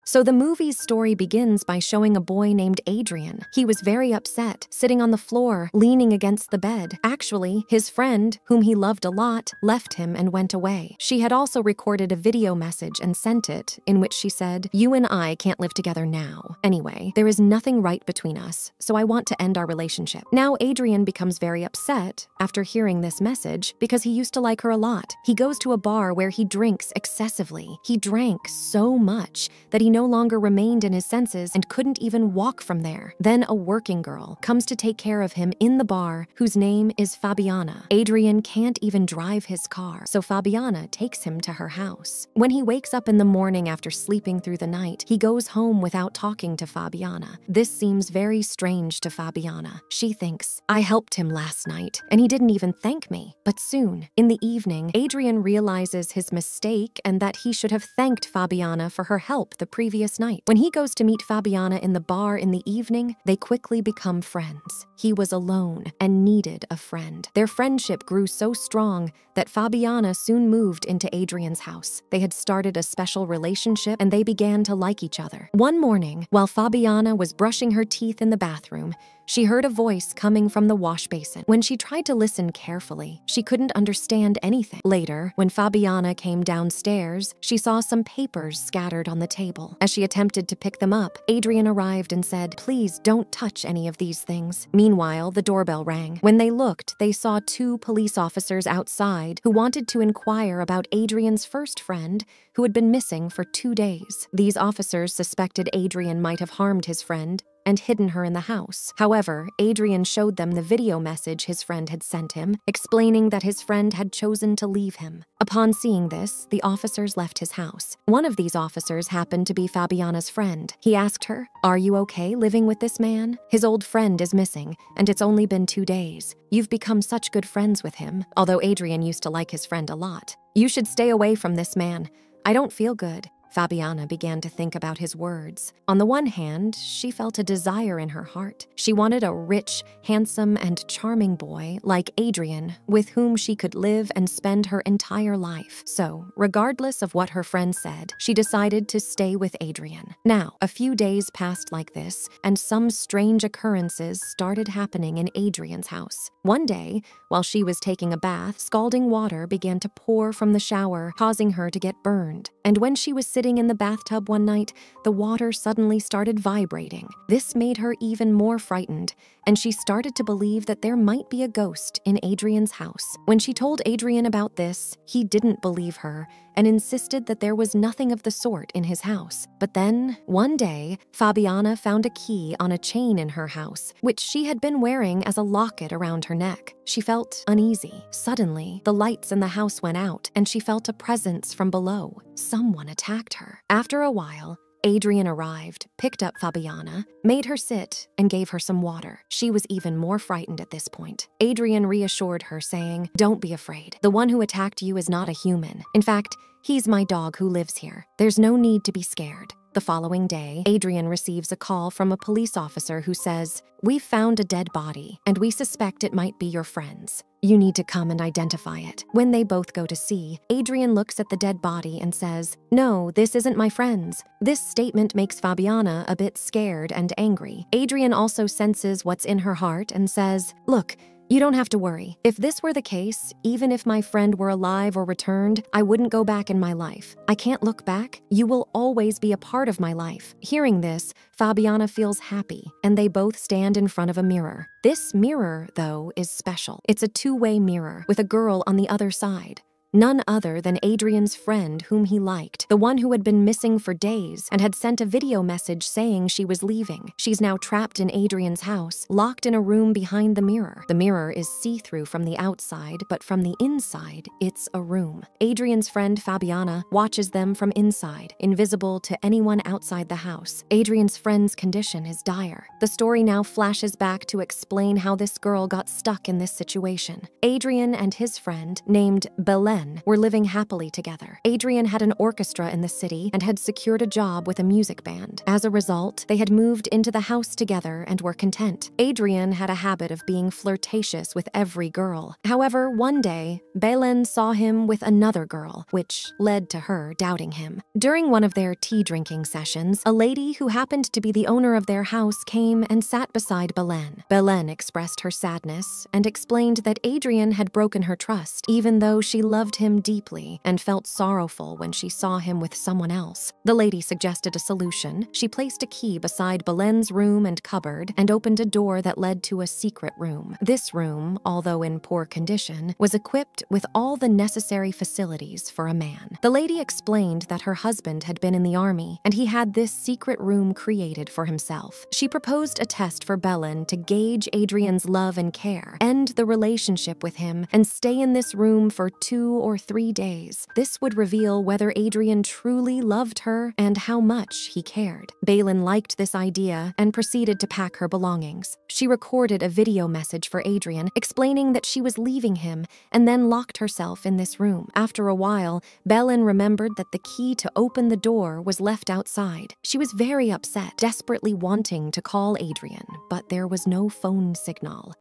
So the movie's story begins by showing a boy named Adrian. He was very upset, sitting on the floor, leaning against the bed. Actually, his friend, whom he loved a lot, left him and went away. She had also recorded a video message and sent it, in which she said, "You and I can't live together now. Anyway, there is nothing right between us, so I want to end our relationship." Now Adrian becomes very upset after hearing this message because he used to like her a lot. He goes to a bar where he drinks excessively. He drank so much that he no longer remained in his senses and couldn't even walk from there. Then a working girl comes to take care of him in the bar, whose name is Fabiana. Adrian can't even drive his car, so Fabiana takes him to her house. When he wakes up in the morning after sleeping through the night, he goes home without talking to Fabiana. This seems very strange to Fabiana. She thinks, "I helped him last night, and he didn't even thank me." But soon, in the evening, Adrian realizes his mistake and that he should have thanked Fabiana for her help the previous night. When he goes to meet Fabiana in the bar in the evening, they quickly become friends. He was alone and needed a friend. Their friendship grew so strong that Fabiana soon moved into Adrian's house. They had started a special relationship and they began to like each other. One morning, while Fabiana was brushing her teeth in the bathroom, she heard a voice coming from the wash basin. When she tried to listen carefully, she couldn't understand anything. Later, when Fabiana came downstairs, she saw some papers scattered on the table. As she attempted to pick them up, Adrian arrived and said, "Please don't touch any of these things." Meanwhile, the doorbell rang. When they looked, they saw 2 police officers outside who wanted to inquire about Adrian's first friend, who had been missing for 2 days. These officers suspected Adrian might have harmed his friend and hidden her in the house. However, Adrian showed them the video message his friend had sent him, explaining that his friend had chosen to leave him. Upon seeing this, the officers left his house. One of these officers happened to be Fabiana's friend. He asked her, "Are you okay living with this man? His old friend is missing, and it's only been 2 days. You've become such good friends with him, although Adrian used to like his friend a lot. You should stay away from this man. I don't feel good." Fabiana began to think about his words. On the one hand, she felt a desire in her heart. She wanted a rich, handsome, and charming boy like Adrian, with whom she could live and spend her entire life. So, regardless of what her friend said, she decided to stay with Adrian. Now, a few days passed like this, and some strange occurrences started happening in Adrian's house. One day, while she was taking a bath, scalding water began to pour from the shower, causing her to get burned. And when she was sitting in the bathtub one night, the water suddenly started vibrating. This made her even more frightened, and she started to believe that there might be a ghost in Adrian's house. When she told Adrian about this, he didn't believe her and insisted that there was nothing of the sort in his house. But then, one day, Fabiana found a key on a chain in her house, which she had been wearing as a locket around her neck. She felt uneasy. Suddenly, the lights in the house went out, and she felt a presence from below. Someone attacked her. After a while, Adrian arrived, picked up Fabiana, made her sit, and gave her some water. She was even more frightened at this point. Adrian reassured her, saying, "Don't be afraid. The one who attacked you is not a human. In fact, he's my dog who lives here. There's no need to be scared." The following day, Adrian receives a call from a police officer who says, "We've found a dead body, and we suspect it might be your friend's. You need to come and identify it." When they both go to see, Adrian looks at the dead body and says, "No, this isn't my friend's." This statement makes Fabiana a bit scared and angry. Adrian also senses what's in her heart and says, "Look, you don't have to worry. If this were the case, even if my friend were alive or returned, I wouldn't go back in my life. I can't look back. You will always be a part of my life." Hearing this, Fabiana feels happy, and they both stand in front of a mirror. This mirror, though, is special. It's a 2-way mirror with a girl on the other side. None other than Adrian's friend whom he liked, the one who had been missing for days and had sent a video message saying she was leaving. She's now trapped in Adrian's house, locked in a room behind the mirror. The mirror is see-through from the outside, but from the inside, it's a room. Adrian's friend Fabiana watches them from inside, invisible to anyone outside the house. Adrian's friend's condition is dire. The story now flashes back to explain how this girl got stuck in this situation. Adrian and his friend, named Belen, Belen were living happily together. Adrian had an orchestra in the city and had secured a job with a music band. As a result, they had moved into the house together and were content. Adrian had a habit of being flirtatious with every girl. However, one day, Belen saw him with another girl, which led to her doubting him. During one of their tea-drinking sessions, a lady who happened to be the owner of their house came and sat beside Belen. Belen expressed her sadness and explained that Adrian had broken her trust, even though she loved him deeply and felt sorrowful when she saw him with someone else. The lady suggested a solution. She placed a key beside Belen's room and cupboard and opened a door that led to a secret room. This room, although in poor condition, was equipped with all the necessary facilities for a man. The lady explained that her husband had been in the army and he had this secret room created for himself. She proposed a test for Belen to gauge Adrian's love and care, end the relationship with him, and stay in this room for 2 or 3 days. This would reveal whether Adrian truly loved her and how much he cared. Belen liked this idea and proceeded to pack her belongings. She recorded a video message for Adrian explaining that she was leaving him and then locked herself in this room. After a while, Belen remembered that the key to open the door was left outside. She was very upset, desperately wanting to call Adrian, but there was no phone signal.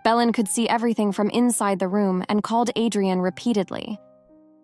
Belen could see everything from inside the room and called Adrian repeatedly.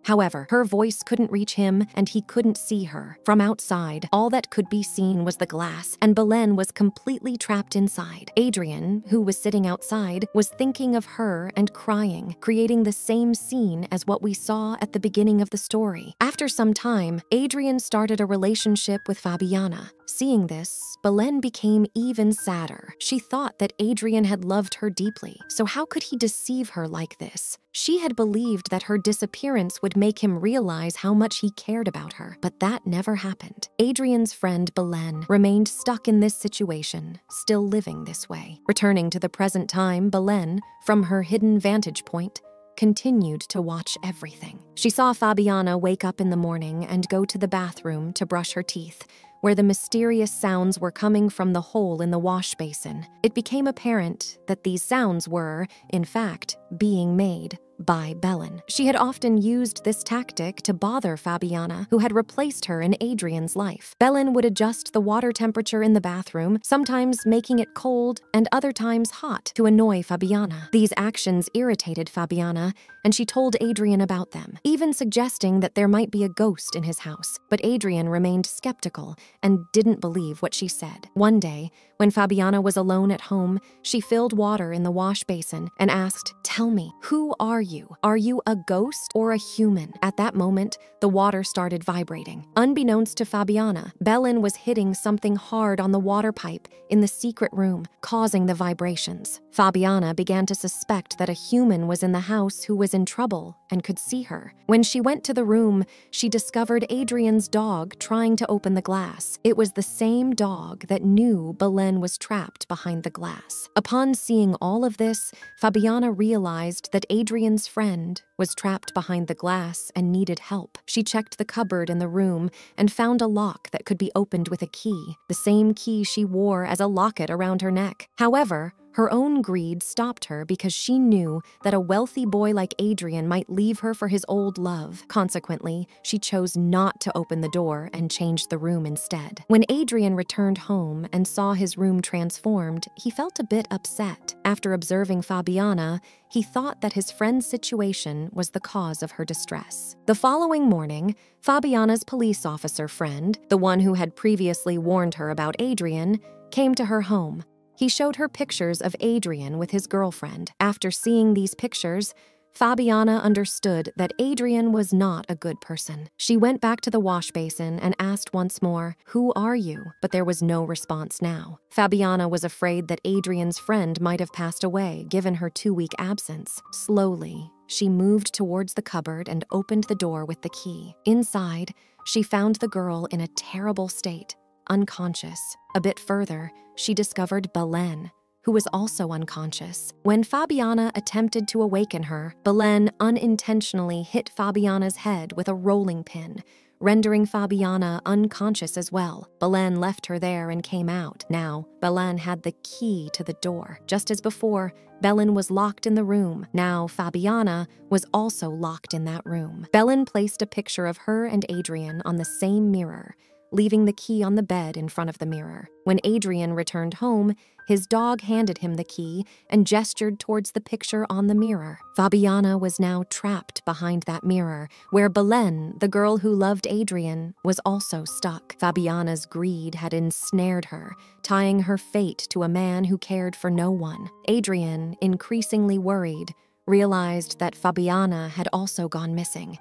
However, her voice couldn't reach him and he couldn't see her. From outside, all that could be seen was the glass, and Belen was completely trapped inside. Adrian, who was sitting outside, was thinking of her and crying, creating the same scene as what we saw at the beginning of the story. After some time, Adrian started a relationship with Fabiana. Seeing this, Belen became even sadder. She thought that Adrian had loved her deeply, so how could he deceive her like this? She had believed that her disappearance would make him realize how much he cared about her, but that never happened. Adrian's friend Belen remained stuck in this situation, still living this way. Returning to the present time, Belen, from her hidden vantage point, continued to watch everything. She saw Fabiana wake up in the morning and go to the bathroom to brush her teeth, where the mysterious sounds were coming from the hole in the wash basin. It became apparent that these sounds were, in fact, being made by Belen. She had often used this tactic to bother Fabiana, who had replaced her in Adrian's life. Belen would adjust the water temperature in the bathroom, sometimes making it cold and other times hot, to annoy Fabiana. These actions irritated Fabiana, and she told Adrian about them, even suggesting that there might be a ghost in his house. But Adrian remained skeptical and didn't believe what she said. One day, when Fabiana was alone at home, she filled water in the wash basin and asked, "Tell me, who are you? Are you a ghost or a human?" At that moment, the water started vibrating. Unbeknownst to Fabiana, Belen was hitting something hard on the water pipe in the secret room, causing the vibrations. Fabiana began to suspect that a human was in the house who was in trouble and could see her. When she went to the room, she discovered Adrian's dog trying to open the glass. It was the same dog that knew Belen was trapped behind the glass. Upon seeing all of this, Fabiana realized that Adrian's friend was trapped behind the glass and needed help. She checked the cupboard in the room and found a lock that could be opened with a key, the same key she wore as a locket around her neck. However, her own greed stopped her because she knew that a wealthy boy like Adrian might leave her for his old love. Consequently, she chose not to open the door and changed the room instead. When Adrian returned home and saw his room transformed, he felt a bit upset. After observing Fabiana, he thought that his friend's situation was the cause of her distress. The following morning, Fabiana's police officer friend, the one who had previously warned her about Adrian, came to her home. He showed her pictures of Adrian with his girlfriend. After seeing these pictures, Fabiana understood that Adrian was not a good person. She went back to the wash basin and asked once more, "Who are you?" But there was no response now. Fabiana was afraid that Adrian's friend might have passed away, given her 2-week absence. Slowly, she moved towards the cupboard and opened the door with the key. Inside, she found the girl in a terrible state, unconscious. A bit further, she discovered Belen, who was also unconscious. When Fabiana attempted to awaken her, Belen unintentionally hit Fabiana's head with a rolling pin, rendering Fabiana unconscious as well. Belen left her there and came out. Now, Belen had the key to the door. Just as before, Belen was locked in the room. Now, Fabiana was also locked in that room. Belen placed a picture of her and Adrian on the same mirror, leaving the key on the bed in front of the mirror. When Adrian returned home, his dog handed him the key and gestured towards the picture on the mirror. Fabiana was now trapped behind that mirror, where Belen, the girl who loved Adrian, was also stuck. Fabiana's greed had ensnared her, tying her fate to a man who cared for no one. Adrian, increasingly worried, realized that Fabiana had also gone missing.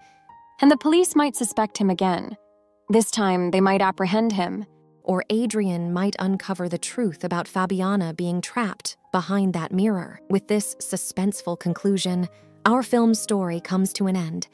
And the police might suspect him again. This time, they might apprehend him. Or Adrian might uncover the truth about Fabiana being trapped behind that mirror. With this suspenseful conclusion, our film's story comes to an end.